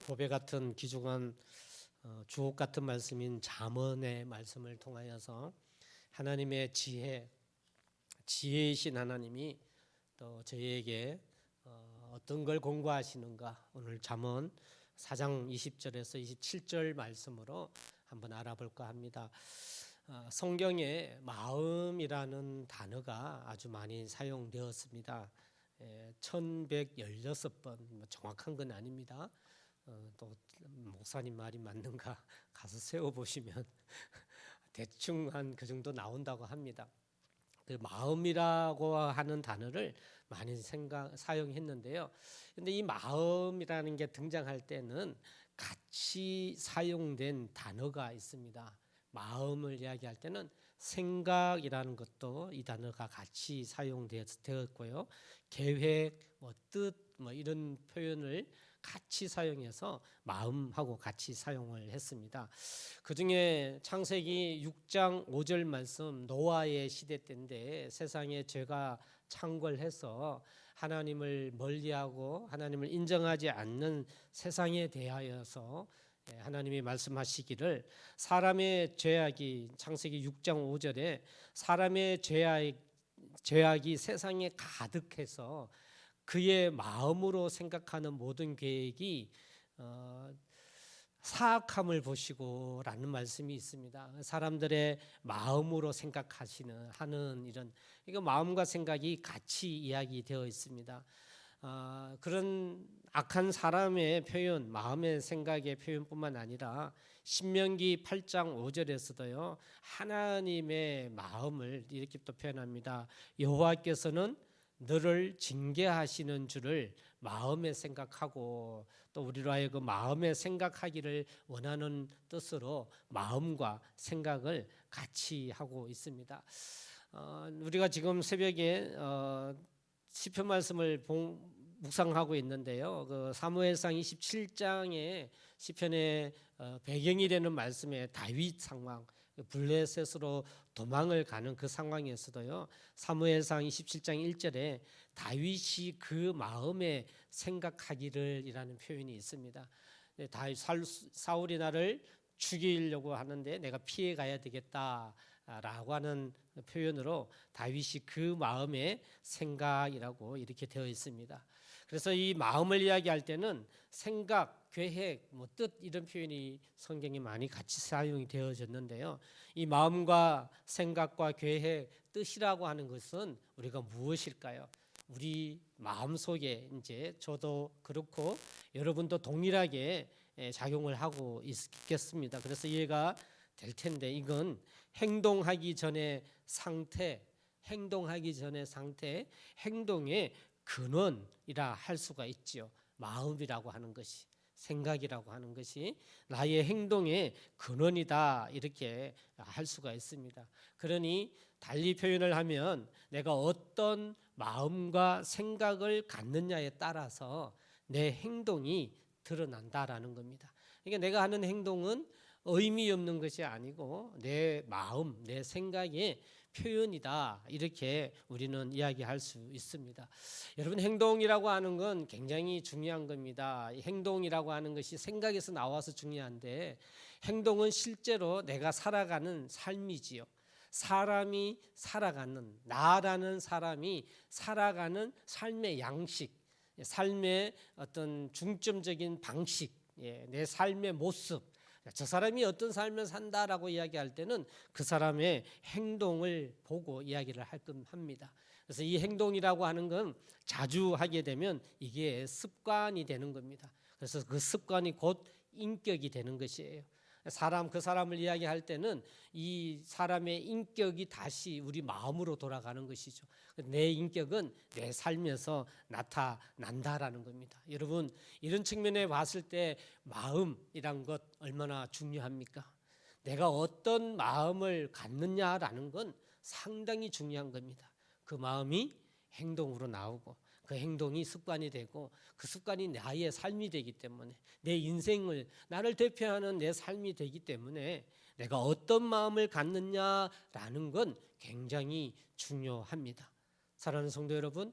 보배 같은 귀중한 주옥 같은 말씀인 잠언의 말씀을 통하여서 하나님의 지혜이신 하나님이 또 저희에게 어떤 걸 공부하시는가, 오늘 잠언 4장 20절에서 27절 말씀으로 한번 알아볼까 합니다. 성경에 마음이라는 단어가 아주 많이 사용되었습니다. 1116번, 정확한 건 아닙니다. 또 목사님 말이 맞는가 가서 세워보시면 대충 한 그 정도 나온다고 합니다. 그 마음이라고 하는 단어를 많이 사용했는데요. 근데 이 마음이라는 게 등장할 때는 같이 사용된 단어가 있습니다. 마음을 이야기할 때는 생각이라는 것도 이 단어가 같이 사용되었고요. 계획, 뜻, 이런 표현을 같이 사용해서 마음하고 같이 사용을 했습니다. 그 중에 창세기 6장 5절 말씀, 노아의 시대 때인데 세상에 죄가 창궐해서 하나님을 멀리하고 하나님을 인정하지 않는 세상에 대하여서 하나님이 말씀하시기를, 사람의 죄악이, 창세기 6장 5절에 사람의 죄악이 세상에 가득해서 그의 마음으로 생각하는 모든 계획이 사악함을 보시고 라는 말씀이 있습니다. 사람들의 마음으로 하는 이런, 이거 마음과 생각이 같이 이야기되어 있습니다. 그런 악한 사람의 표현, 마음의 생각의 표현뿐만 아니라 신명기 8장 5절에서도요 하나님의 마음을 이렇게 또 표현합니다. 여호와께서는 너를 징계하시는 줄을 마음에 생각하고, 또 우리로 하여금 마음에 생각하기를 원하는 뜻으로 마음과 생각을 같이 하고 있습니다. 우리가 지금 새벽에 시편 말씀을 묵상하고 있는데요. 그 사무엘상 27장의 시편의 배경이 되는 말씀의 다윗 상황, 블레셋으로 도망을 가는 그 상황에서도요, 사무엘상 27장 1절에 다윗이 그 마음에 생각하기를이라는 표현이 있습니다. 사울이 나를 죽이려고 하는데 내가 피해 가야 되겠다라고 하는 표현으로 다윗이 그 마음의 생각이라고 이렇게 되어 있습니다. 그래서 이 마음을 이야기할 때는 생각, 계획, 뜻, 이런 표현이 성경에 많이 같이 사용이 되어졌는데요. 이 마음과 생각과 계획, 뜻이라고 하는 것은 우리가 무엇일까요? 우리 마음속에, 이제 저도 그렇고 여러분도 동일하게 작용을 하고 있겠습니다. 그래서 이해가 될 텐데, 이건 행동하기 전의 상태, 행동의 근원이라 할 수가 있지요. 마음이라고 하는 것이, 생각이라고 하는 것이 나의 행동의 근원이다, 이렇게 할 수가 있습니다. 그러니 달리 표현을 하면 내가 어떤 마음과 생각을 갖느냐에 따라서 내 행동이 드러난다라는 겁니다. 그러니까 내가 하는 행동은 의미 없는 것이 아니고 내 마음, 내 생각의 표현이다, 이렇게 우리는 이야기할 수 있습니다. 여러분, 행동이라고 하는 건 굉장히 중요한 겁니다. 행동이라고 하는 것이 생각에서 나와서 중요한데, 행동은 실제로 내가 살아가는 삶이지요. 나라는 사람이 살아가는 삶의 양식, 삶의 어떤 중점적인 방식, 내 삶의 모습, 저 사람이 어떤 삶을 산다라고 이야기할 때는 그 사람의 행동을 보고 이야기를 합니다. 그래서 이 행동이라고 하는 건 자주 하게 되면 이게 습관이 되는 겁니다. 그래서 그 습관이 곧 인격이 되는 것이에요. 그 사람을 이야기할 때는 이 사람의 인격이 다시 우리 마음으로 돌아가는 것이죠. 내 인격은 내 삶에서 나타난다라는 겁니다. 여러분, 이런 측면에 봤을 때 마음이란 것 얼마나 중요합니까? 내가 어떤 마음을 갖느냐라는 건 상당히 중요한 겁니다. 그 마음이 행동으로 나오고, 그 행동이 습관이 되고, 그 습관이 나의 삶이 되기 때문에, 내 인생을, 나를 대표하는 내 삶이 되기 때문에 내가 어떤 마음을 갖느냐라는 건 굉장히 중요합니다. 사랑하는 성도 여러분,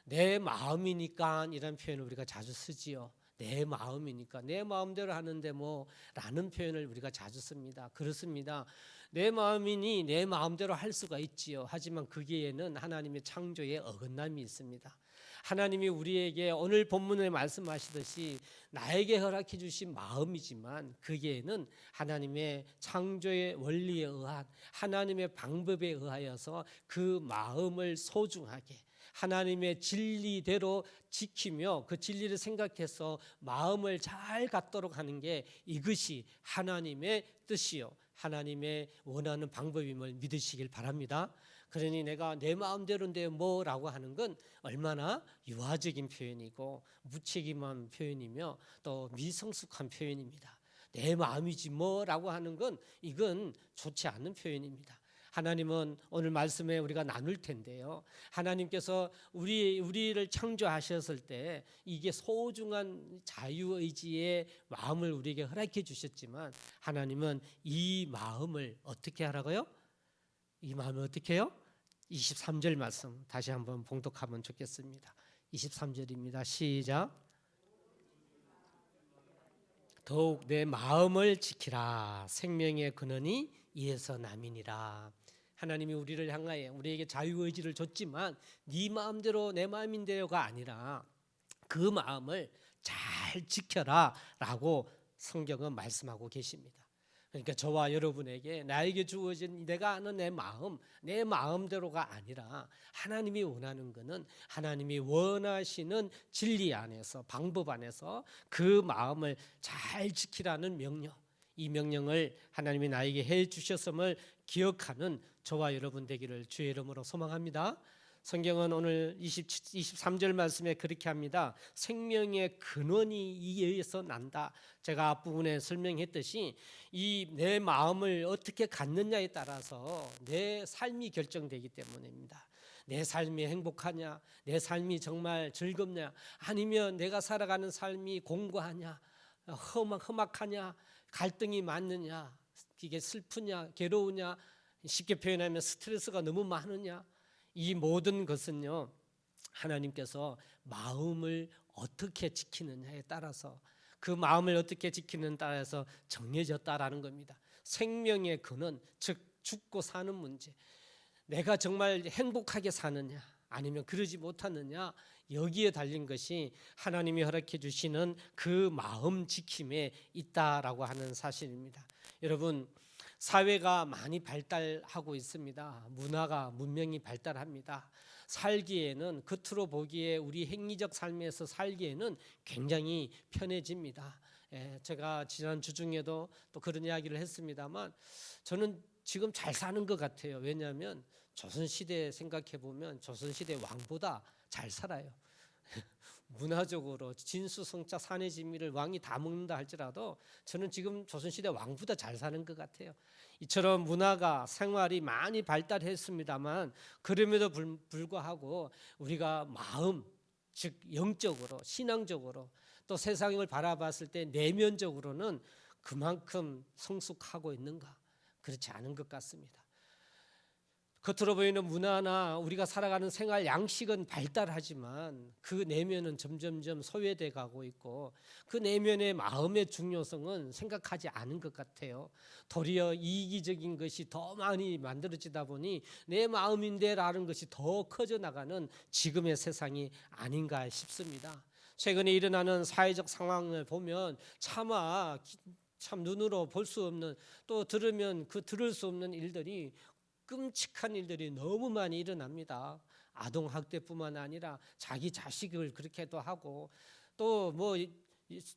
내 마음이니까 이런 표현을 우리가 자주 쓰지요. 내 마음이니까 내 마음대로 하는데 뭐 라는 표현을 우리가 자주 씁니다. 그렇습니다. 내 마음이니 내 마음대로 할 수가 있지요. 하지만 거기에는 하나님의 창조에 어긋남이 있습니다. 하나님이 우리에게 오늘 본문에 말씀하시듯이 나에게 허락해 주신 마음이지만 거기에는 하나님의 창조의 원리에 의한 하나님의 방법에 의하여서 그 마음을 소중하게 하나님의 진리대로 지키며 그 진리를 생각해서 마음을 잘 갖도록 하는 게 이것이 하나님의 뜻이요 하나님의 원하는 방법임을 믿으시길 바랍니다. 그러니 내가 내 마음대로인데 뭐라고 하는 건 얼마나 유아적인 표현이고 무책임한 표현이며 또 미성숙한 표현입니다. 내 마음이지 뭐라고 하는 건 이건 좋지 않은 표현입니다. 하나님은 오늘 말씀에 우리가 나눌 텐데요. 하나님께서 우리를 창조하셨을 때 이게 소중한 자유의지의 마음을 우리에게 허락해 주셨지만 하나님은 이 마음을 어떻게 하라고요? 이 마음을 어떻게 해요? 23절 말씀 다시 한번 봉독하면 좋겠습니다. 23절입니다. 시작. 더욱 내 마음을 지키라. 생명의 근원이 이에서 남이니라. 하나님이 우리를 향하여 우리에게 자유의지를 줬지만 네 마음대로 내 마음인데요가 아니라 그 마음을 잘 지켜라 라고 성경은 말씀하고 계십니다. 그러니까 저와 여러분에게 나에게 주어진 내가 아는 내 마음, 내 마음대로가 아니라 하나님이 원하는 것은 하나님이 원하시는 진리 안에서 방법 안에서 그 마음을 잘 지키라는 명령, 이 명령을 하나님이 나에게 해 주셨음을 기억하는 저와 여러분 되기를 주의 이름으로 소망합니다. 성경은 오늘 23절 말씀에 그렇게 합니다. 생명의 근원이 이에서 난다. 제가 앞부분에 설명했듯이 이 내 마음을 어떻게 갖느냐에 따라서 내 삶이 결정되기 때문입니다. 내 삶이 행복하냐, 내 삶이 정말 즐겁냐, 아니면 내가 살아가는 삶이 공고하냐, 험악하냐, 갈등이 많느냐, 이게 슬프냐, 괴로우냐, 쉽게 표현하면 스트레스가 너무 많으냐, 이 모든 것은요 하나님께서 마음을 어떻게 지키느냐에 따라서 그 마음을 어떻게 지키는 따라서 정해졌다라는 겁니다. 생명의 근원, 즉 죽고 사는 문제, 내가 정말 행복하게 사느냐 아니면 그러지 못하느냐, 여기에 달린 것이 하나님이 허락해 주시는 그 마음 지킴에 있다라고 하는 사실입니다. 여러분, 사회가 많이 발달하고 있습니다. 문화가 문명이 발달합니다. 살기에는 겉으로 보기에 우리 행위적 삶에서 살기에는 굉장히 편해집니다. 제가 지난 주 중에도 또 그런 이야기를 했습니다만 저는 지금 잘 사는 것 같아요. 왜냐하면 조선시대 생각해 보면 조선시대 왕보다 잘 살아요. 문화적으로 진수성자 산해진미를 왕이 다 먹는다 할지라도 저는 지금 조선시대 왕보다 잘 사는 것 같아요. 이처럼 문화가 생활이 많이 발달했습니다만 그럼에도 불구하고 우리가 마음, 즉 영적으로 신앙적으로 또 세상을 바라봤을 때 내면적으로는 그만큼 성숙하고 있는가? 그렇지 않은 것 같습니다. 겉으로 보이는 문화나 우리가 살아가는 생활 양식은 발달하지만 그 내면은 점점점 소외돼 가고 있고 그 내면의 마음의 중요성은 생각하지 않은 것 같아요. 도리어 이기적인 것이 더 많이 만들어지다 보니 내 마음인데라는 것이 더 커져 나가는 지금의 세상이 아닌가 싶습니다. 최근에 일어나는 사회적 상황을 보면 참 눈으로 볼 수 없는, 또 들으면 들을 수 없는 일들이, 끔찍한 일들이 너무 많이 일어납니다. 아동 학대뿐만 아니라 자기 자식을 그렇게도 하고 또 뭐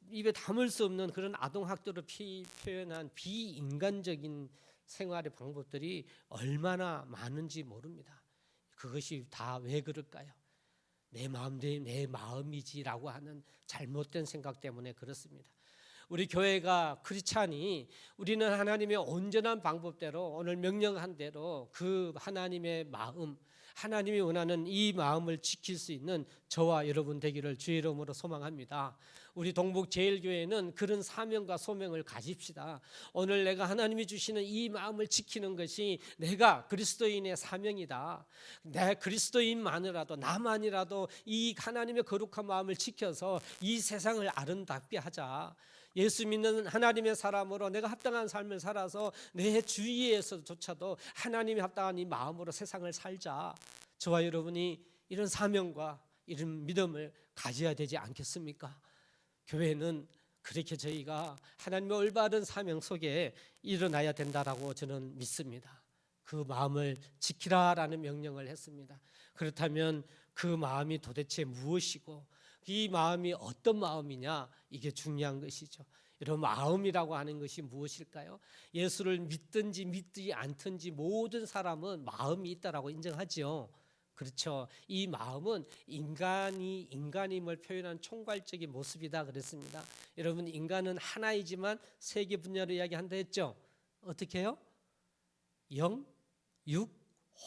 입에 담을 수 없는 그런 아동 학대로 표현한 비인간적인 생활의 방법들이 얼마나 많은지 모릅니다. 그것이 다 왜 그럴까요? 내 마음대로 내 마음이지라고 하는 잘못된 생각 때문에 그렇습니다. 우리 교회가 크리스찬이 우리는 하나님의 온전한 방법대로 오늘 명령한 대로 그 하나님의 마음, 하나님이 원하는 이 마음을 지킬 수 있는 저와 여러분 되기를 주의 이름으로 소망합니다. 우리 동북제일교회는 그런 사명과 소명을 가집시다. 오늘 내가 하나님이 주시는 이 마음을 지키는 것이 내가 그리스도인의 사명이다. 내 그리스도인만이라도 나만이라도 이 하나님의 거룩한 마음을 지켜서 이 세상을 아름답게 하자. 예수 믿는 하나님의 사람으로 내가 합당한 삶을 살아서 내 주위에서조차도 하나님이 합당한 이 마음으로 세상을 살자. 저와 여러분이 이런 사명과 이런 믿음을 가져야 되지 않겠습니까? 교회는 그렇게 저희가 하나님의 올바른 사명 속에 일어나야 된다라고 저는 믿습니다. 그 마음을 지키라라는 명령을 했습니다. 그렇다면 그 마음이 도대체 무엇이고 이 마음이 어떤 마음이냐, 이게 중요한 것이죠. 이런 마음이라고 하는 것이 무엇일까요? 예수를 믿든지 믿지 않든지 모든 사람은 마음이 있다라고 인정하죠. 그렇죠. 이 마음은 인간이 인간임을 표현한 총괄적인 모습이다 그랬습니다. 여러분, 인간은 하나이지만 세 개 분야로 이야기한다 했죠. 어떻게 해요? 영, 육,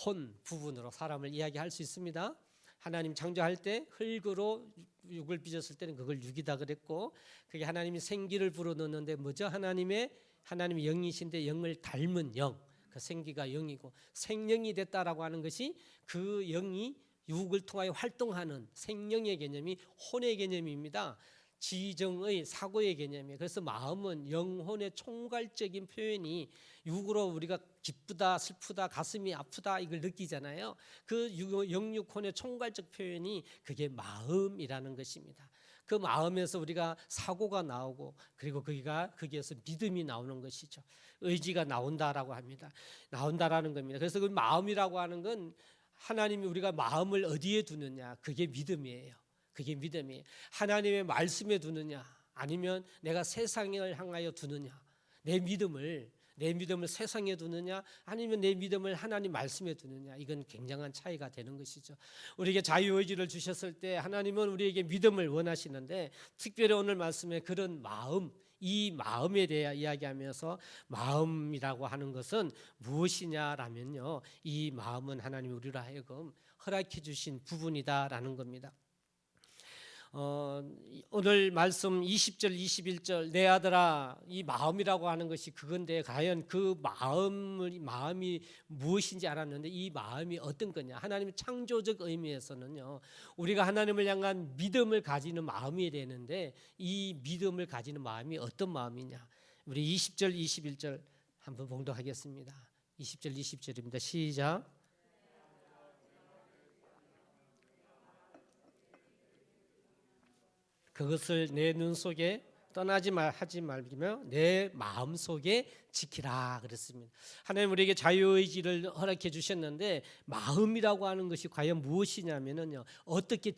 혼 부분으로 사람을 이야기할 수 있습니다. 하나님 창조할 때 흙으로 육을 빚었을 때는 그걸 육이다 그랬고, 그게 하나님이 생기를 불어넣는데 뭐죠? 하나님이 영이신데 영을 닮은 영, 그 생기가 영이고 생명이 됐다라고 하는 것이 그 영이 육을 통하여 활동하는 생명의 개념이 혼의 개념입니다. 지정의 사고의 개념이에요. 그래서 마음은 영혼의 총괄적인 표현이, 육으로 우리가 기쁘다, 슬프다, 가슴이 아프다 이걸 느끼잖아요. 그 영육혼의 총괄적 표현이 그게 마음이라는 것입니다. 그 마음에서 우리가 사고가 나오고, 그리고 거기에서 믿음이 나오는 것이죠. 의지가 나온다라고 합니다. 나온다라는 겁니다. 그래서 그 마음이라고 하는 건 하나님이 우리가 마음을 어디에 두느냐, 그게 믿음이에요. 그게 믿음이에요. 하나님의 말씀에 두느냐, 아니면 내가 세상을 향하여 두느냐, 내 믿음을 세상에 두느냐, 아니면 내 믿음을 하나님 말씀에 두느냐, 이건 굉장한 차이가 되는 것이죠. 우리에게 자유의지를 주셨을 때 하나님은 우리에게 믿음을 원하시는데, 특별히 오늘 말씀에 그런 마음, 이 마음에 대해 이야기하면서 마음이라고 하는 것은 무엇이냐라면요, 이 마음은 하나님이 우리로 하여금 허락해 주신 부분이다라는 겁니다. 오늘 말씀 20절 21절 내 아들아, 이 마음이라고 하는 것이 그건데 과연 그 마음이 무엇인지 알았는데, 이 마음이 어떤 거냐, 하나님의 창조적 의미에서는요, 우리가 하나님을 향한 믿음을 가지는 마음이 되는데, 이 믿음을 가지는 마음이 어떤 마음이냐, 우리 20절 21절 한번 봉독하겠습니다. 20절 20절입니다. 시작. 그것을 내 눈 속에 떠나지 하지 말며 내 마음 속에 지키라 그랬습니다. 하나님 우리에게 자유의지를 허락해 주셨는데, 마음이라고 하는 것이 과연 무엇이냐면요, 어떻게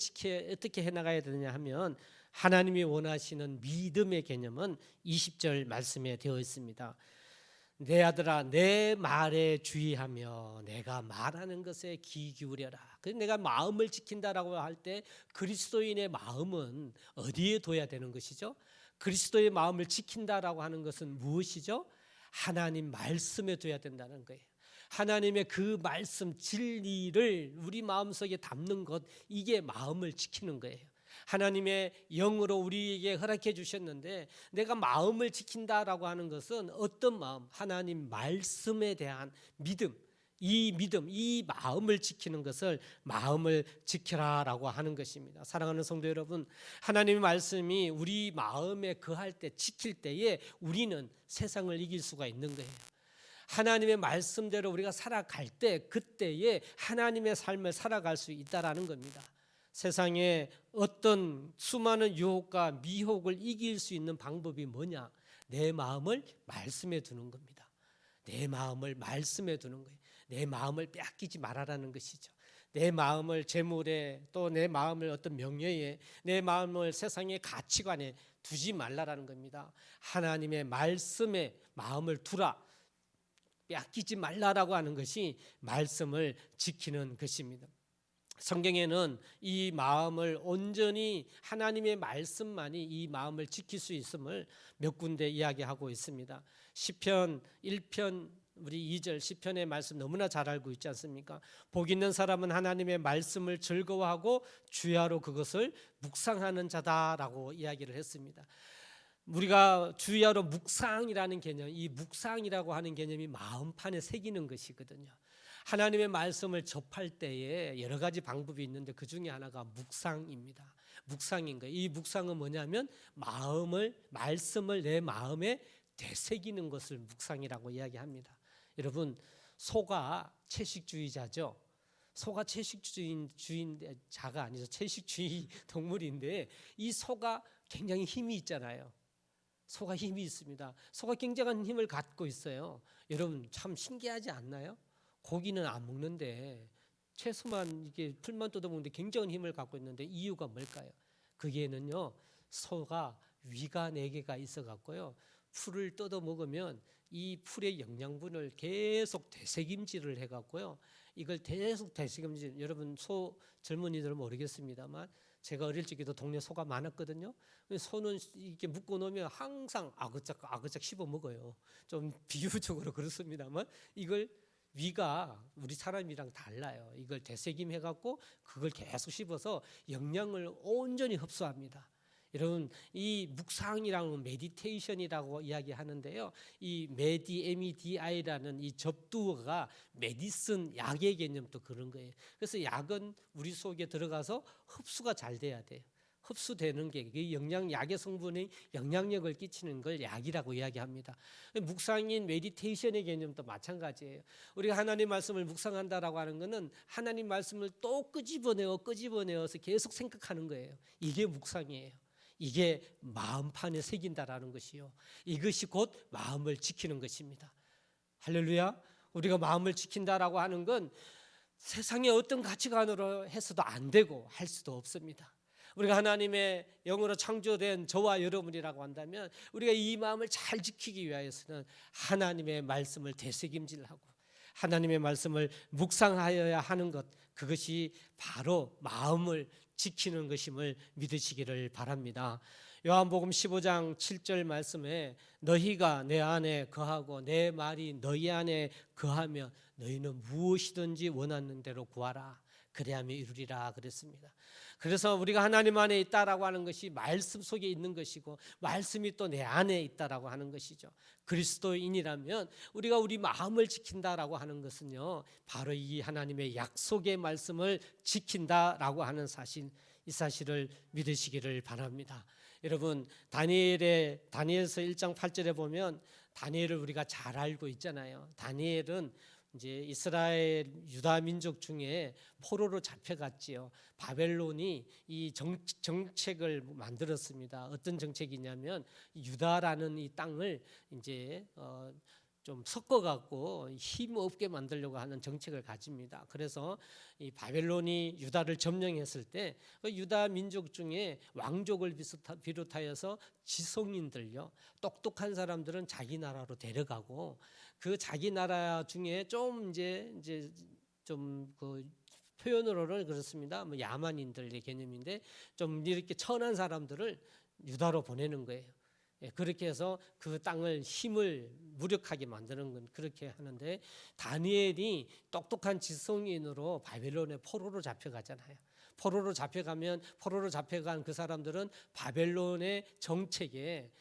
해나가야 되느냐 하면, 하나님이 원하시는 믿음의 개념은 20절 말씀에 되어 있습니다. 내 아들아, 내 말에 주의하며 내가 말하는 것에 귀 기울여라. 그래서 내가 마음을 지킨다라고 할 때 그리스도인의 마음은 어디에 둬야 되는 것이죠? 그리스도의 마음을 지킨다라고 하는 것은 무엇이죠? 하나님 말씀에 둬야 된다는 거예요. 하나님의 그 말씀 진리를 우리 마음속에 담는 것, 이게 마음을 지키는 거예요. 하나님의 영으로 우리에게 허락해 주셨는데, 내가 마음을 지킨다라고 하는 것은 어떤 마음? 하나님 말씀에 대한 믿음, 이 마음을 지키는 것을 마음을 지키라라고 하는 것입니다. 사랑하는 성도 여러분, 하나님의 말씀이 우리 마음에 거할 때, 지킬 때에 우리는 세상을 이길 수가 있는 거예요. 하나님의 말씀대로 우리가 살아갈 때, 그때에 하나님의 삶을 살아갈 수 있다라는 겁니다. 세상에 어떤 수많은 유혹과 미혹을 이길 수 있는 방법이 뭐냐? 내 마음을 말씀에 두는 겁니다. 내 마음을 말씀에 두는 거예요. 내 마음을 빼앗기지 말아라는 것이죠. 내 마음을 재물에, 또 내 마음을 어떤 명예에, 내 마음을 세상의 가치관에 두지 말라라는 겁니다. 하나님의 말씀에 마음을 두라, 빼앗기지 말라라고 하는 것이 말씀을 지키는 것입니다. 성경에는 이 마음을 온전히 하나님의 말씀만이 이 마음을 지킬 수 있음을 몇 군데 이야기하고 있습니다. 시편 1편 우리 2절 시편의 말씀 너무나 잘 알고 있지 않습니까? 복 있는 사람은 하나님의 말씀을 즐거워하고 주야로 그것을 묵상하는 자다라고 이야기를 했습니다. 우리가 주야로 묵상이라는 개념, 이 묵상이라고 하는 개념이 마음판에 새기는 것이거든요. 하나님의 말씀을 접할 때에 여러 가지 방법이 있는데 그 중에 하나가 묵상입니다. 묵상인 거예요. 이 묵상은 뭐냐면 말씀을 내 마음에 되새기는 것을 묵상이라고 이야기합니다. 여러분, 소가 채식주의자죠. 소가 채식주의자가 아니죠. 채식주의 동물인데 이 소가 굉장히 힘이 있잖아요. 소가 힘이 있습니다. 소가 굉장한 힘을 갖고 있어요. 여러분 참 신기하지 않나요? 고기는 안 먹는데 채소만 이게 풀만 뜯어 먹는데 굉장한 힘을 갖고 있는데 이유가 뭘까요? 그게는요, 소가 위가 4개가 있어 갖고요, 풀을 뜯어 먹으면 이 풀의 영양분을 계속 되새김질을 해 갖고요, 이걸 계속 되새김질. 여러분 소 젊은이들은 모르겠습니다만 제가 어릴 적에도 동네 소가 많았거든요. 소는 이렇게 묶어 놓으면 항상 아그작 씹어 먹어요. 좀 비유적으로 그렇습니다만 이걸 위가 우리 사람이랑 달라요. 이걸 되새김해 갖고 그걸 계속 씹어서 영양을 온전히 흡수합니다. 여러분 이 묵상이라는 메디테이션이라고 이야기하는데요. 이 MEDI라는 이 접두어가 메디슨, 약의 개념도 그런 거예요. 그래서 약은 우리 속에 들어가서 흡수가 잘 돼야 돼요. 흡수되는 게 약의 성분이 영향력을 끼치는 걸 약이라고 이야기합니다. 묵상인 메디테이션의 개념도 마찬가지예요. 우리가 하나님 말씀을 묵상한다라고 하는 것은 하나님 말씀을 또 끄집어내어서 계속 생각하는 거예요. 이게 묵상이에요. 이게 마음판에 새긴다라는 것이요, 이것이 곧 마음을 지키는 것입니다. 할렐루야. 우리가 마음을 지킨다라고 하는 건 세상의 어떤 가치관으로 해서도 안 되고 할 수도 없습니다. 우리가 하나님의 영으로 창조된 저와 여러분이라고 한다면 우리가 이 마음을 잘 지키기 위해서는 하나님의 말씀을 되새김질하고 하나님의 말씀을 묵상하여야 하는 것, 그것이 바로 마음을 지키는 것임을 믿으시기를 바랍니다. 요한복음 15장 7절 말씀에 너희가 내 안에 거하고 내 말이 너희 안에 거하면 너희는 무엇이든지 원하는 대로 구하라, 그리하면 이루리라 그랬습니다. 그래서 우리가 하나님 안에 있다라고 하는 것이 말씀 속에 있는 것이고 말씀이 또 내 안에 있다라고 하는 것이죠. 그리스도인이라면 우리가 우리 마음을 지킨다라고 하는 것은요, 바로 이 하나님의 약속의 말씀을 지킨다라고 하는 사실, 이 사실을 믿으시기를 바랍니다. 여러분 다니엘서 1장 8절에 보면 다니엘을 우리가 잘 알고 있잖아요. 다니엘은 이제 이스라엘 유다 민족 중에 포로로 잡혀갔지요. 바벨론이 이 정책을 만들었습니다. 어떤 정책이냐면 유다라는 이 땅을 이제 좀 섞어갖고 힘 없게 만들려고 하는 정책을 가집니다. 그래서 이 바벨론이 유다를 점령했을 때 유다 민족 중에 왕족을 비롯하여서 지성인들요, 똑똑한 사람들은 자기 나라로 데려가고 그 자기 나라 중에 좀 이제 좀 그 표현으로는 그렇습니다. 뭐 야만인들의 개념인데 좀 이렇게 천한 사람들을 유다로 보내는 거예요. 예, 그렇게 해서 그 땅을 힘을 무력하게 만드는 건 그렇게 하는데, 다니엘이 똑똑한 지성인으로 바벨론의 포로로 잡혀가잖아요. 포로로 잡혀간 그 사람들은 바벨론의 정책에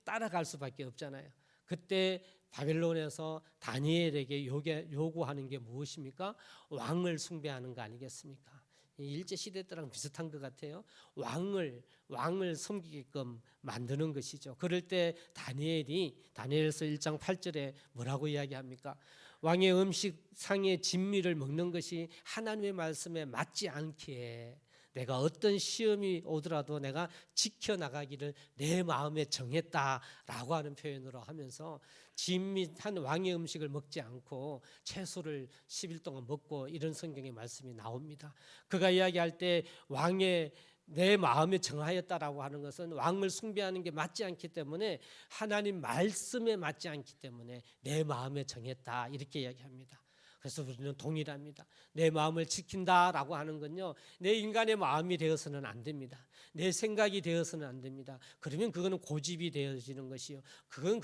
따라갈 수밖에 없잖아요. 그때 바벨론에서 다니엘에게 요구하는 게 무엇입니까? 왕을 숭배하는 거 아니겠습니까? 일제 시대 때랑 비슷한 것 같아요. 왕을 섬기게끔 만드는 것이죠. 그럴 때 다니엘서 1장 8절에 뭐라고 이야기합니까? 왕의 음식상의 진미를 먹는 것이 하나님의 말씀에 맞지 않기에 내가 어떤 시험이 오더라도 내가 지켜나가기를 내 마음에 정했다라고 하는 표현으로 하면서 진미한 왕의 음식을 먹지 않고 채소를 10일 동안 먹고, 이런 성경의 말씀이 나옵니다. 그가 이야기할 때 왕의 내 마음에 정하였다라고 하는 것은 왕을 숭배하는 게 맞지 않기 때문에, 하나님 말씀에 맞지 않기 때문에 내 마음에 정했다, 이렇게 이야기합니다. 그래서 우리는 동일합니다. 내 마음을 지킨다라고 하는 건요, 내 인간의 마음이 되어서는 안 됩니다. 내 생각이 되어서는 안 됩니다. 그러면 그거는 고집이 되어지는 것이요. 그건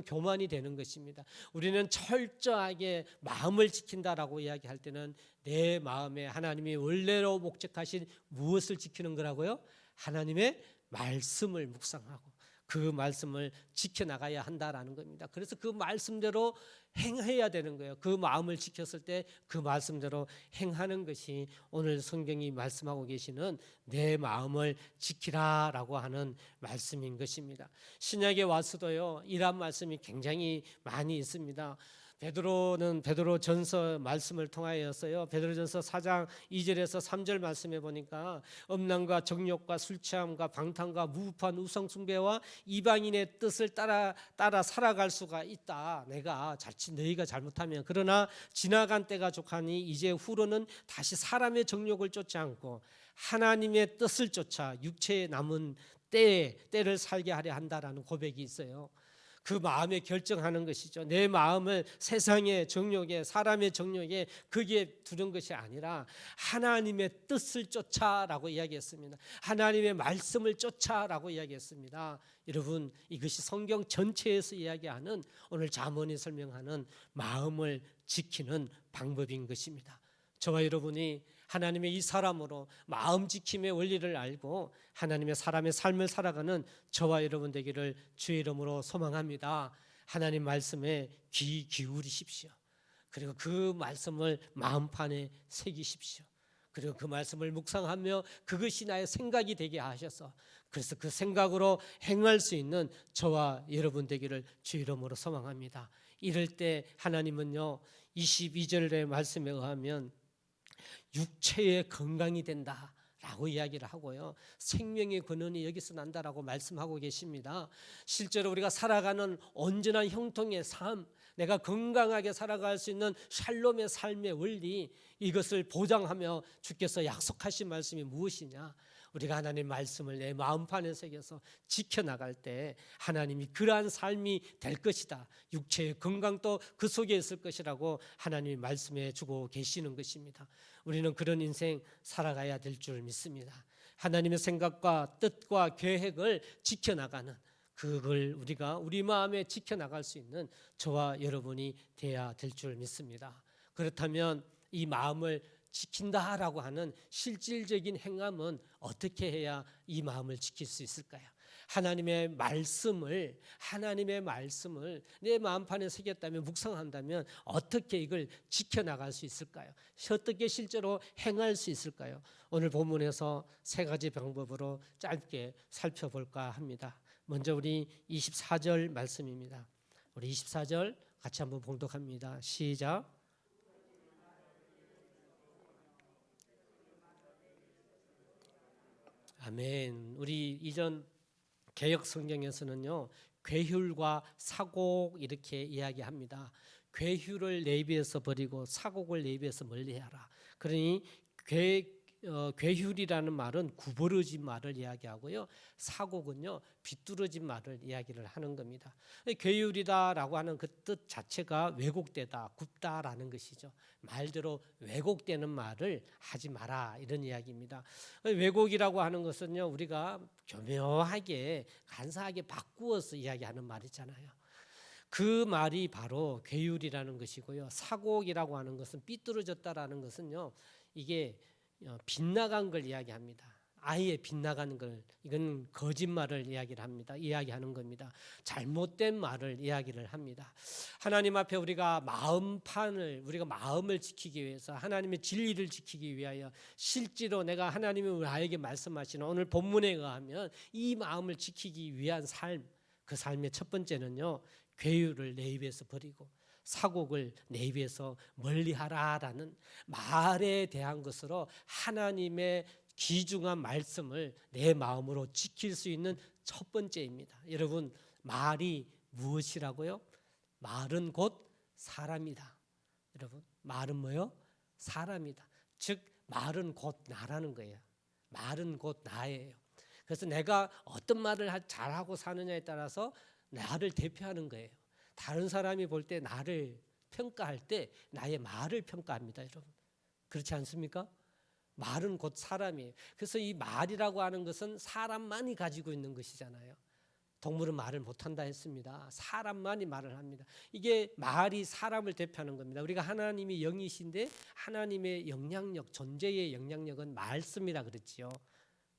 교만이 되는 것입니다. 우리는 철저하게 마음을 지킨다라고 이야기할 때는 내 마음에 하나님이 원래로 목적하신 무엇을 지키는 거라고요? 하나님의 말씀을 묵상하고 그 말씀을 지켜나가야 한다라는 겁니다. 그래서 그 말씀대로 행해야 되는 거예요. 그 마음을 지켰을 때 그 말씀대로 행하는 것이 오늘 성경이 말씀하고 계시는 내 마음을 지키라라고 하는 말씀인 것입니다. 신약에 와서도요, 이런 말씀이 굉장히 많이 있습니다. 베드로전서 말씀을 통하여서요, 베드로전서 4장 2절에서 3절 말씀해 보니까 음란과 정욕과 술 취함과 방탕과 무부한 우상 숭배와 이방인의 뜻을 따라 살아갈 수가 있다. 너희가 잘못하면. 그러나 지나간 때가 족하니 이제 후로는 다시 사람의 정욕을 쫓지 않고 하나님의 뜻을 쫓아 육체에 남은 때를 살게 하려 한다라는 고백이 있어요. 그 마음에 결정하는 것이죠. 내 마음을 세상의 정욕에, 사람의 정욕에 거기에 두는 것이 아니라 하나님의 뜻을 쫓아라고 이야기했습니다. 하나님의 말씀을 쫓아라고 이야기했습니다. 여러분, 이것이 성경 전체에서 이야기하는 오늘 잠언이 설명하는 마음을 지키는 방법인 것입니다. 저와 여러분이 하나님의 이 사람으로 마음 지킴의 원리를 알고 하나님의 사람의 삶을 살아가는 저와 여러분 되기를 주의 이름으로 소망합니다. 하나님 말씀에 귀 기울이십시오. 그리고 그 말씀을 마음판에 새기십시오. 그리고 그 말씀을 묵상하며 그것이 나의 생각이 되게 하셔서 그래서 그 생각으로 행할 수 있는 저와 여러분 되기를 주의 이름으로 소망합니다. 이럴 때 하나님은요, 22절의 말씀에 의하면 육체의 건강이 된다라고 이야기를 하고요, 생명의 근원이 여기서 난다라고 말씀하고 계십니다. 실제로 우리가 살아가는 온전한 형통의 삶, 내가 건강하게 살아갈 수 있는 샬롬의 삶의 원리, 이것을 보장하며 주께서 약속하신 말씀이 무엇이냐? 우리가 하나님의 말씀을 내 마음판에 새겨서 지켜나갈 때 하나님이 그러한 삶이 될 것이다. 육체의 건강도 그 속에 있을 것이라고 하나님이 말씀해 주고 계시는 것입니다. 우리는 그런 인생 살아가야 될 줄 믿습니다. 하나님의 생각과 뜻과 계획을 지켜나가는, 그걸 우리가 우리 마음에 지켜나갈 수 있는 저와 여러분이 돼야 될 줄 믿습니다. 그렇다면 이 마음을 지킨다라고 하는 실질적인 행함은 어떻게 해야 이 마음을 지킬 수 있을까요? 하나님의 말씀을 내 마음판에 새겼다면, 묵상한다면 어떻게 이걸 지켜나갈 수 있을까요? 어떻게 실제로 행할 수 있을까요? 오늘 본문에서 세 가지 방법으로 짧게 살펴볼까 합니다. 먼저 우리 24절 말씀입니다. 우리 24절 같이 한번 봉독합니다. 시작. 아멘. 우리 이전 개역 성경에서는요, 괴휼과 사곡 이렇게 이야기합니다. 괴휼을 내 입에서 버리고 사곡을 내 입에서 멀리하라. 그러니 괴휼이라는 말은 구부러진 말을 이야기하고요, 사곡은요 비뚤어진 말을 이야기를 하는 겁니다. 괴휼이다라고 하는 그 뜻 자체가 왜곡되다, 굽다라는 것이죠. 말대로 왜곡되는 말을 하지 마라, 이런 이야기입니다. 왜곡이라고 하는 것은요, 우리가 교묘하게 간사하게 바꾸어서 이야기하는 말이잖아요. 그 말이 바로 괴휼이라는 것이고요, 사곡이라고 하는 것은 삐뚤어졌다라는 것은요, 이게 빗나간 걸 이야기합니다. 아예 빗나가는 걸, 이건 거짓말을 이야기하는 겁니다. 잘못된 말을 이야기를 합니다. 하나님 앞에 우리가 마음을 지키기 위해서, 하나님의 진리를 지키기 위하여 실제로 내가 하나님이 나에게 말씀하시는 오늘 본문에 의하면 이 마음을 지키기 위한 삶, 그 삶의 첫 번째는요, 괴휼을 내 입에서 버리고 사곡을 내 입에서 멀리하라라는 말에 대한 것으로 하나님의 귀중한 말씀을 내 마음으로 지킬 수 있는 첫 번째입니다. 여러분, 말이 무엇이라고요? 말은 곧 사람이다. 여러분, 말은 뭐요? 사람이다. 즉 말은 곧 나라는 거예요. 말은 곧 나예요. 그래서 내가 어떤 말을 잘하고 사느냐에 따라서 나를 대표하는 거예요. 다른 사람이 볼 때 나를 평가할 때 나의 말을 평가합니다, 여러분. 그렇지 않습니까? 말은 곧 사람이에요. 그래서 이 말이라고 하는 것은 사람만이 가지고 있는 것이잖아요. 동물은 말을 못한다 했습니다. 사람만이 말을 합니다. 이게 말이 사람을 대표하는 겁니다. 우리가 하나님이 영이신데 하나님의 영향력, 존재의 영향력은 말씀이라 그랬지요.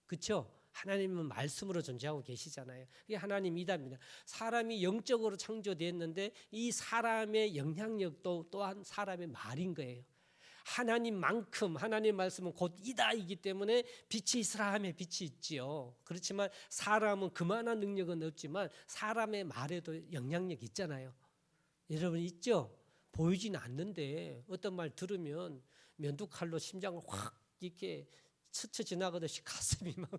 그렇죠? 하나님은 말씀으로 존재하고 계시잖아요. 그게 하나님 이답니다. 사람이 영적으로 창조되었는데 이 사람의 영향력도 또한 사람의 말인 거예요. 하나님만큼 하나님 말씀은 곧 이다이기 때문에 빛이 있으라 하며 빛이 있지요. 그렇지만 사람은 그만한 능력은 없지만 사람의 말에도 영향력이 있잖아요. 여러분 있죠? 보이지는 않는데 어떤 말 들으면 면도칼로 심장을 확 이렇게 스쳐 지나가듯이 가슴이 막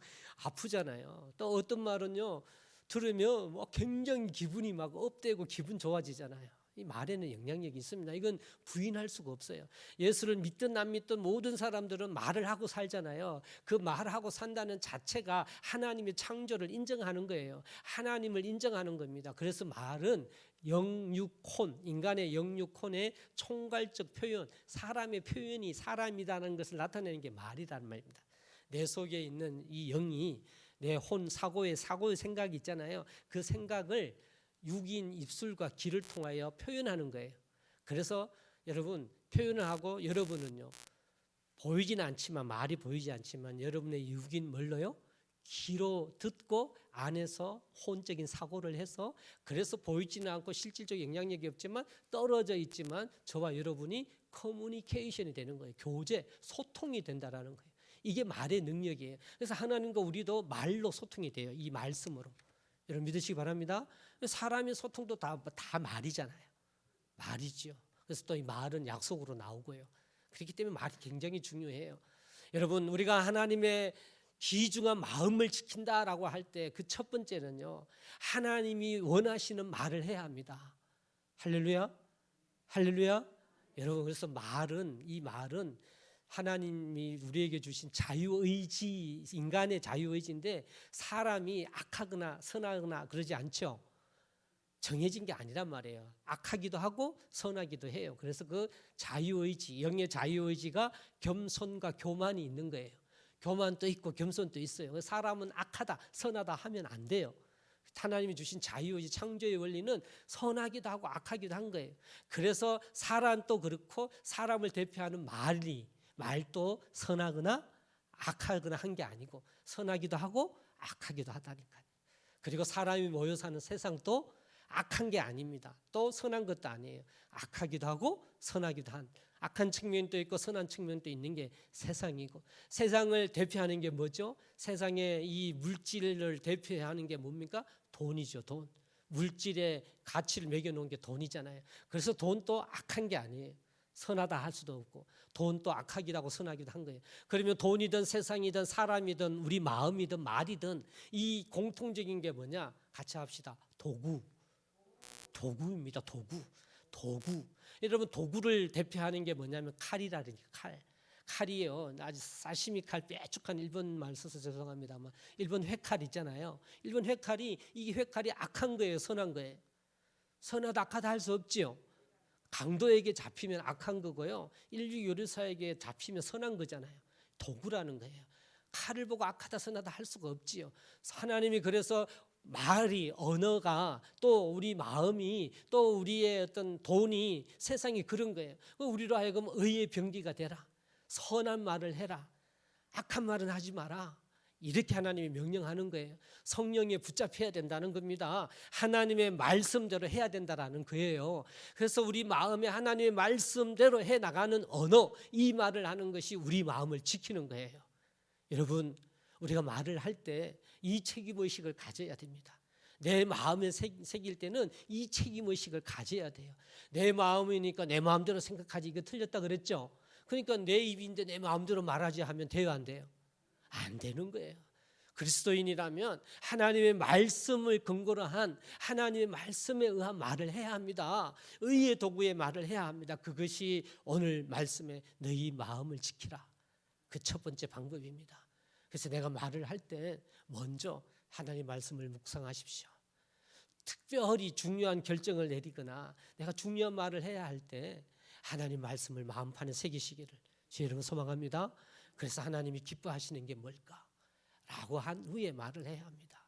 아프잖아요. 또 어떤 말은요 들으면 뭐 굉장히 기분이 막 업되고 기분 좋아지잖아요. 이 말에는 영향력이 있습니다. 이건 부인할 수가 없어요. 예수를 믿든 안 믿든 모든 사람들은 말을 하고 살잖아요. 그 말하고 산다는 자체가 하나님의 창조를 인정하는 거예요. 하나님을 인정하는 겁니다. 그래서 말은 영육혼, 인간의 영육혼의 총괄적 표현, 사람의 표현이 사람이라는 것을 나타내는 게 말이라는 말입니다. 내 속에 있는 이 영이 내 혼, 사고의 생각이 있잖아요. 그 생각을 육인 입술과 귀를 통하여 표현하는 거예요. 그래서 여러분 표현을 하고 여러분은요 보이지는 않지만 말이 보이지 않지만 여러분의 육인 뭘로요? 귀로 듣고 안에서 혼적인 사고를 해서 그래서 보이지는 않고 실질적 영향력이 없지만 떨어져 있지만 저와 여러분이 커뮤니케이션이 되는 거예요. 교제, 소통이 된다라는 거예요. 이게 말의 능력이에요. 그래서 하나님과 우리도 말로 소통이 돼요. 이 말씀으로. 여러분 믿으시기 바랍니다. 사람의 소통도 다 말이잖아요. 말이죠. 그래서 또 이 말은 약속으로 나오고요. 그렇기 때문에 말이 굉장히 중요해요. 여러분 우리가 하나님의 귀중한 마음을 지킨다라고 할 때 그 첫 번째는요. 하나님이 원하시는 말을 해야 합니다. 할렐루야. 할렐루야. 여러분 그래서 이 말은 하나님이 우리에게 주신 자유의지, 인간의 자유의지인데 사람이 악하거나 선하거나 그러지 않죠. 정해진 게 아니란 말이에요. 악하기도 하고 선하기도 해요. 그래서 그 자유의지, 영의 자유의지가 겸손과 교만이 있는 거예요. 교만도 있고 겸손도 있어요. 사람은 악하다, 선하다 하면 안 돼요. 하나님이 주신 자유의지, 창조의 원리는 선하기도 하고 악하기도 한 거예요. 그래서 사람도 그렇고 사람을 대표하는 말도 선하거나 악하거나 한 게 아니고 선하기도 하고 악하기도 하다니까요. 그리고 사람이 모여 사는 세상도 악한 게 아닙니다. 또 선한 것도 아니에요. 악하기도 하고 선하기도 한 악한 측면도 있고 선한 측면도 있는 게 세상이고 세상을 대표하는 게 뭐죠? 세상의 이 물질을 대표하는 게 뭡니까? 돈이죠. 돈. 물질의 가치를 매겨놓은 게 돈이잖아요. 그래서 돈도 악한 게 아니에요. 선하다 할 수도 없고 돈도 악하기도 하고 선하기도 한 거예요. 그러면 돈이든 세상이든 사람이든 우리 마음이든 말이든 이 공통적인 게 뭐냐? 같이 합시다. 도구입니다. 도구. 여러분 도구를 대표하는 게 뭐냐면 칼이라니까 칼이에요. 아주 사시미 칼 빼쭉한 일본 말 써서 죄송합니다만 일본 회칼 있잖아요. 일본 회칼이 이 회칼이 악한 거예요, 선한 거예요. 선하다 악하다 할 수 없지요. 강도에게 잡히면 악한 거고요. 인류 요리사에게 잡히면 선한 거잖아요. 도구라는 거예요. 칼을 보고 악하다 선하다 할 수가 없지요. 하나님이 그래서 말이 언어가 또 우리 마음이 또 우리의 어떤 돈이 세상이 그런 거예요. 우리로 하여금 의의 병기가 되라. 선한 말을 해라. 악한 말은 하지 마라. 이렇게 하나님이 명령하는 거예요. 성령에 붙잡혀야 된다는 겁니다. 하나님의 말씀대로 해야 된다라는 거예요. 그래서 우리 마음에 하나님의 말씀대로 해나가는 언어, 이 말을 하는 것이 우리 마음을 지키는 거예요. 여러분 우리가 말을 할 때 이 책임의식을 가져야 됩니다. 내 마음에 새길 때는 이 책임의식을 가져야 돼요. 내 마음이니까 내 마음대로 생각하지 이거 틀렸다 그랬죠. 그러니까 내 입인데 내 마음대로 말하지 하면 돼요 안 돼요? 안 되는 거예요. 그리스도인이라면 하나님의 말씀을 근거로 한 하나님의 말씀에 의한 말을 해야 합니다. 의의 도구의 말을 해야 합니다. 그것이 오늘 말씀에 너희 마음을 지키라. 그 첫 번째 방법입니다. 그래서 내가 말을 할 때 먼저 하나님의 말씀을 묵상하십시오. 특별히 중요한 결정을 내리거나 내가 중요한 말을 해야 할 때 하나님 말씀을 마음판에 새기시기를 주 여러분 소망합니다. 그래서 하나님이 기뻐하시는 게 뭘까? 라고 한 후에 말을 해야 합니다.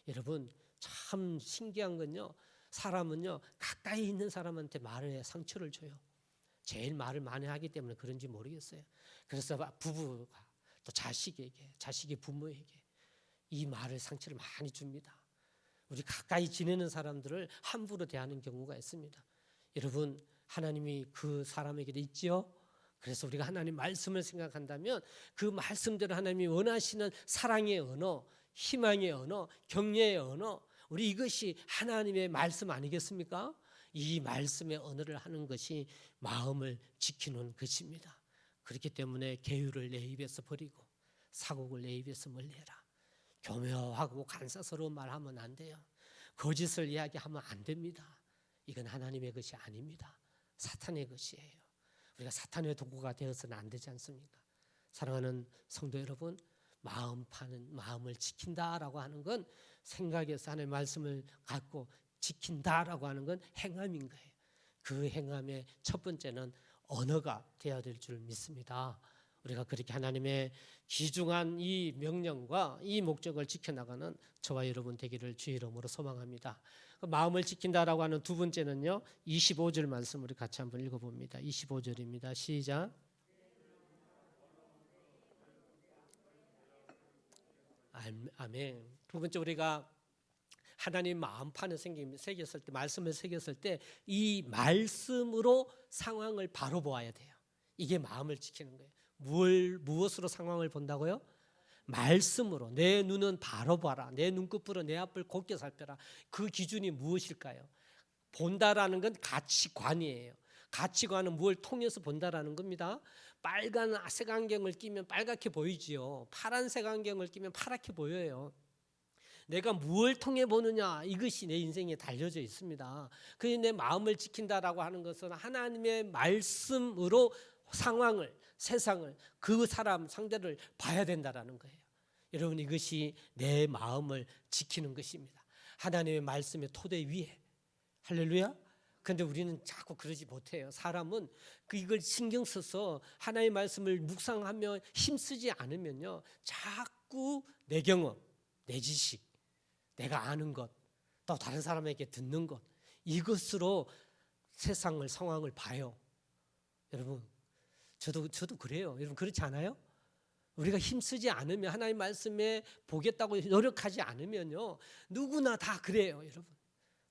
여러분 참 신기한 건요, 사람은요 가까이 있는 사람한테 말을 해야 상처를 줘요. 제일 말을 많이 하기 때문에 그런지 모르겠어요. 그래서 부부가 또 자식에게, 자식이 부모에게 이 말을 상처를 많이 줍니다. 우리 가까이 지내는 사람들을 함부로 대하는 경우가 있습니다. 여러분 하나님이 그 사람에게도 있지요. 그래서 우리가 하나님 말씀을 생각한다면 그 말씀대로 하나님이 원하시는 사랑의 언어, 희망의 언어, 격려의 언어, 우리 이것이 하나님의 말씀 아니겠습니까? 이 말씀의 언어를 하는 것이 마음을 지키는 것입니다. 그렇기 때문에 계율을 내 입에서 버리고 사곡을 내 입에서 멀리해라. 교묘하고 간사스러운 말하면 안 돼요. 거짓을 이야기하면 안 됩니다. 이건 하나님의 것이 아닙니다. 사탄의 것이에요. 우리가 사탄의 도구가 되어서는 안 되지 않습니까? 사랑하는 성도 여러분, 마음을 지킨다라고 하는 건 생각에서 하나님의 말씀을 갖고 지킨다라고 하는 건 행함인 거예요. 그 행함의 첫 번째는 언어가 되어야 될 줄 믿습니다. 우리가 그렇게 하나님의 귀중한 이 명령과 이 목적을 지켜나가는 저와 여러분 되기를 주의 이름으로 소망합니다. 마음을 지킨다라고 하는 두 번째는요, 25절 말씀 우리 같이 한번 읽어봅니다. 25절입니다. 시작. 아멘. 두 번째, 우리가 하나님 마음판을 새겼을 때, 말씀을 새겼을 때 이 말씀으로 상황을 바로 보아야 돼요. 이게 마음을 지키는 거예요. 무엇으로 상황을 본다고요? 말씀으로. 내 눈은 바로 봐라. 내 눈꺼풀로 내 앞을 곱게 살펴라. 그 기준이 무엇일까요? 본다라는 건 가치관이에요. 가치관은 무엇을 통해서 본다라는 겁니다. 빨간 색안경을 끼면 빨갛게 보이지요. 파란색 안경을 끼면 파랗게 보여요. 내가 무엇을 통해 보느냐, 이것이 내 인생에 달려져 있습니다. 그래서 내 마음을 지킨다라고 하는 것은 하나님의 말씀으로 상황을, 세상을, 그 사람 상대를 봐야 된다라는 거예요. 여러분, 이것이 내 마음을 지키는 것입니다. 하나님의 말씀의 토대 위에. 할렐루야. 그런데 우리는 자꾸 그러지 못해요. 사람은 이걸 신경 써서 하나님의 말씀을 묵상하며 힘쓰지 않으면요, 자꾸 내 경험, 내 지식, 내가 아는 것, 또 다른 사람에게 듣는 것, 이것으로 세상을, 상황을 봐요. 여러분, 저도 그래요. 여러분 그렇지 않아요? 우리가 힘쓰지 않으면, 하나님 말씀에 보겠다고 노력하지 않으면요, 누구나 다 그래요, 여러분.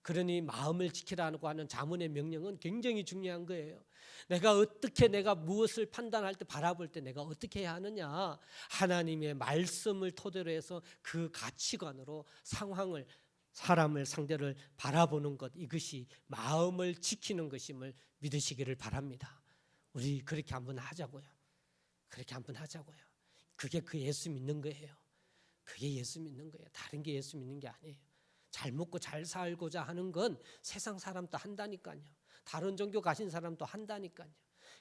그러니 마음을 지키라고 하는 자문의 명령은 굉장히 중요한 거예요. 내가 무엇을 판단할 때, 바라볼 때 내가 어떻게 해야 하느냐, 하나님의 말씀을 토대로 해서 그 가치관으로 상황을, 사람을, 상대를 바라보는 것, 이것이 마음을 지키는 것임을 믿으시기를 바랍니다. 우리 그렇게 한번 하자고요. 그렇게 한번 하자고요. 그게 그 예수 믿는 거예요. 그게 예수 믿는 거예요. 다른 게 예수 믿는 게 아니에요. 잘 먹고 잘 살고자 하는 건 세상 사람도 한다니까요. 다른 종교 가신 사람도 한다니까요.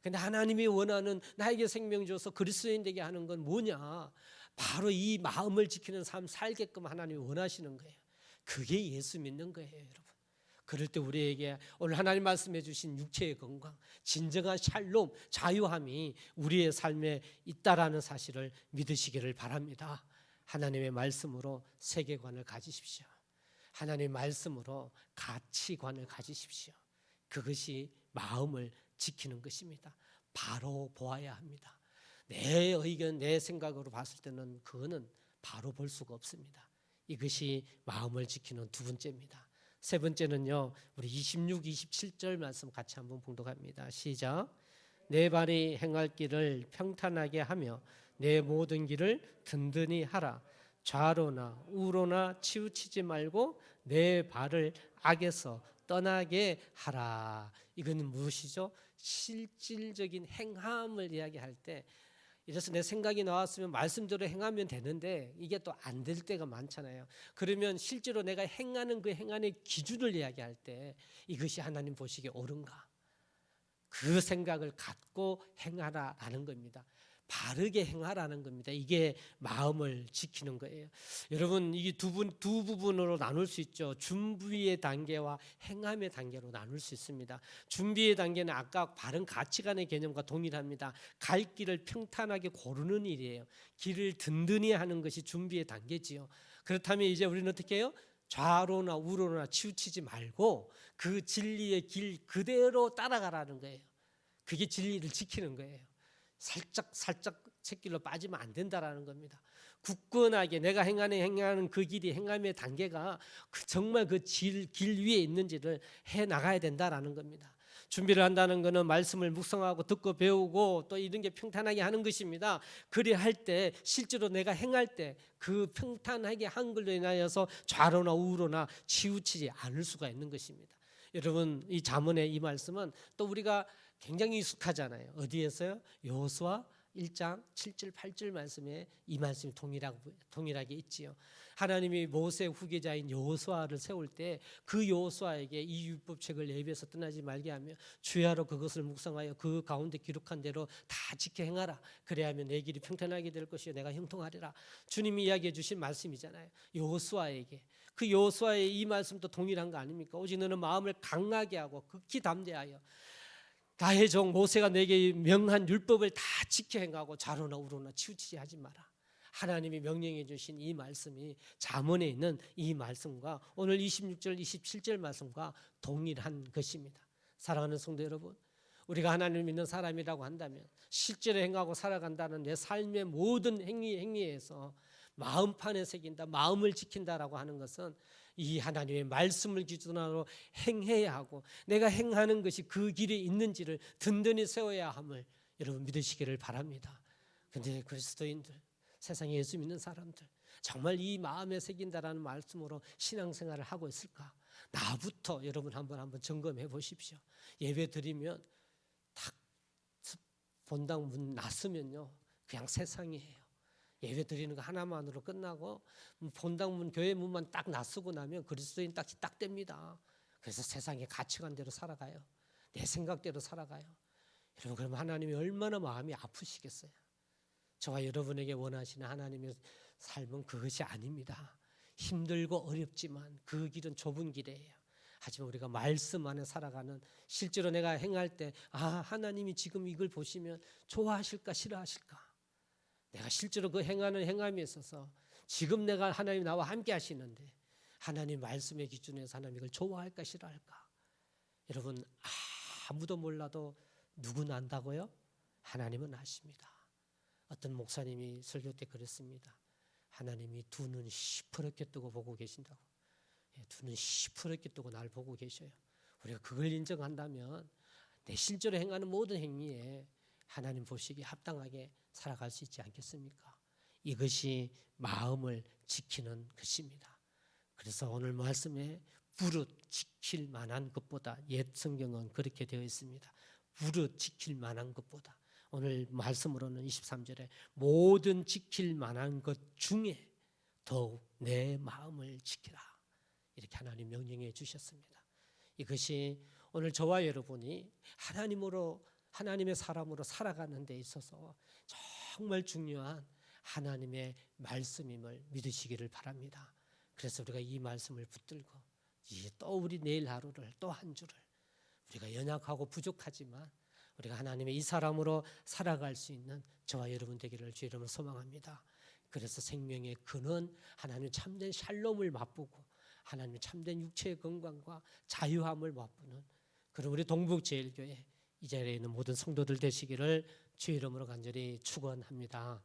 근데 하나님이 원하는, 나에게 생명 줘서 그리스도인 되게 하는 건 뭐냐? 바로 이 마음을 지키는 삶 살게끔 하나님이 원하시는 거예요. 그게 예수 믿는 거예요, 여러분. 그럴 때 우리에게 오늘 하나님 말씀해 주신 육체의 건강, 진정한 샬롬, 자유함이 우리의 삶에 있다라는 사실을 믿으시기를 바랍니다. 하나님의 말씀으로 세계관을 가지십시오. 하나님의 말씀으로 가치관을 가지십시오. 그것이 마음을 지키는 것입니다. 바로 보아야 합니다. 내 의견, 내 생각으로 봤을 때는 그거는 바로 볼 수가 없습니다. 이것이 마음을 지키는 두 번째입니다. 세 번째는요, 우리 26, 27절 말씀 같이 한번 봉독합니다. 시작. 내 발이 행할 길을 평탄하게 하며 내 모든 길을 든든히 하라. 좌로나 우로나 치우치지 말고 내 발을 악에서 떠나게 하라. 이건 무엇이죠? 실질적인 행함을 이야기할 때, 이래서 내 생각이 나왔으면 말씀대로 행하면 되는데 이게 또 안 될 때가 많잖아요. 그러면 실제로 내가 행하는 그 행함의 기준을 이야기할 때 이것이 하나님 보시기에 옳은가? 그 생각을 갖고 행하라라는 겁니다. 바르게 행하라는 겁니다. 이게 마음을 지키는 거예요. 여러분, 이게 두 부분으로 나눌 수 있죠. 준비의 단계와 행함의 단계로 나눌 수 있습니다. 준비의 단계는 아까 바른 가치관의 개념과 동일합니다. 갈 길을 평탄하게 고르는 일이에요. 길을 든든히 하는 것이 준비의 단계지요. 그렇다면 이제 우리는 어떻게 해요? 좌로나 우로나 치우치지 말고 그 진리의 길 그대로 따라가라는 거예요. 그게 진리를 지키는 거예요. 살짝 샛길로 빠지면 안 된다라는 겁니다. 굳건하게 내가 행하는 그 길이 행함의 단계가 정말 그 길 위에 있는지를 해 나가야 된다라는 겁니다. 준비를 한다는 것은 말씀을 묵상하고 듣고 배우고 또 이런 게 평탄하게 하는 것입니다. 그리 할 때 실제로 내가 행할 때 그 평탄하게 한 걸로 인하여서 좌로나 우로나 치우치지 않을 수가 있는 것입니다. 여러분, 이 잠언의 이 말씀은 또 우리가 굉장히 익숙하잖아요. 어디에서요? 여호수아 1장 7절 8절 말씀에 이 말씀이 동일하게 있지요. 하나님이 모세 후계자인 여호수아를 세울 때 그 여호수아에게 이 율법책을 내 입에서 떠나지 말게 하며 주야로 그것을 묵상하여 그 가운데 기록한 대로 다 지켜 행하라. 그래야면 내 길이 평탄하게 될 것이요 내가 형통하리라. 주님이 이야기해 주신 말씀이잖아요. 여호수아에게. 그 여호수아의 이 말씀도 동일한 거 아닙니까? 오직 너는 마음을 강하게 하고 극히 담대하여 나의 종 모세가 내게 명한 율법을 다 지켜 행하고 좌로나 우로나 치우치지 하지 마라. 하나님이 명령해 주신 이 말씀이 잠언에 있는 이 말씀과 오늘 26절 27절 말씀과 동일한 것입니다. 사랑하는 성도 여러분, 우리가 하나님을 믿는 사람이라고 한다면 실제로 행하고 살아간다는 내 삶의 모든 행위에서 마음판에 새긴다, 마음을 지킨다라고 하는 것은 이 하나님의 말씀을 기준으로 행해야 하고 내가 행하는 것이 그 길에 있는지를 든든히 세워야 함을 여러분 믿으시기를 바랍니다. 그런데 그리스도인들, 세상에 예수 믿는 사람들 정말 이 마음에 새긴다라는 말씀으로 신앙생활을 하고 있을까? 나부터 여러분 한번 점검해 보십시오. 예배 드리면 딱 본당 문 났으면요 그냥 세상이에요. 예배 드리는 거 하나만으로 끝나고 본당 문 교회 문만 딱 낯서고 나면 그리스도인 딱 됩니다. 그래서 세상의 가치관대로 살아가요. 내 생각대로 살아가요. 여러분, 그러면 하나님이 얼마나 마음이 아프시겠어요. 저와 여러분에게 원하시는 하나님의 삶은 그것이 아닙니다. 힘들고 어렵지만 그 길은 좁은 길이에요. 하지만 우리가 말씀 안에 살아가는, 실제로 내가 행할 때 하나님이 지금 이걸 보시면 좋아하실까 싫어하실까, 내가 실제로 그 행하는 행함에 있어서 지금 내가 하나님 나와 함께 하시는데 하나님 말씀의 기준에서 하나님 이걸 좋아할까 싫어할까? 여러분, 아무도 몰라도 누구나 안다고요? 하나님은 아십니다. 어떤 목사님이 설교 때 그랬습니다. 하나님이 두 눈 시퍼렇게 뜨고 보고 계신다고. 두 눈 시퍼렇게 뜨고 날 보고 계셔요. 우리가 그걸 인정한다면 내 실제로 행하는 모든 행위에 하나님 보시기에 합당하게 살아갈 수 있지 않겠습니까? 이것이 마음을 지키는 것입니다. 그래서 오늘 말씀에 무릇 지킬 만한 것보다, 옛 성경은 그렇게 되어 있습니다. 무릇 지킬 만한 것보다, 오늘 말씀으로는 23절에 모든 지킬 만한 것 중에 더욱 내 마음을 지키라, 이렇게 하나님 명령해 주셨습니다. 이것이 오늘 저와 여러분이 하나님의 사람으로 살아가는 데 있어서 정말 중요한 하나님의 말씀임을 믿으시기를 바랍니다. 그래서 우리가 이 말씀을 붙들고 또 우리 내일 하루를, 또 한 주를, 우리가 연약하고 부족하지만 우리가 하나님의 이 사람으로 살아갈 수 있는 저와 여러분 되기를 주 이름으로 소망합니다. 그래서 생명의 근원, 하나님의 참된 샬롬을 맛보고 하나님의 참된 육체의 건강과 자유함을 맛보는 그런 우리 동북제일교회 이 자리에 있는 모든 성도들 되시기를 주 이름으로 간절히 축원합니다.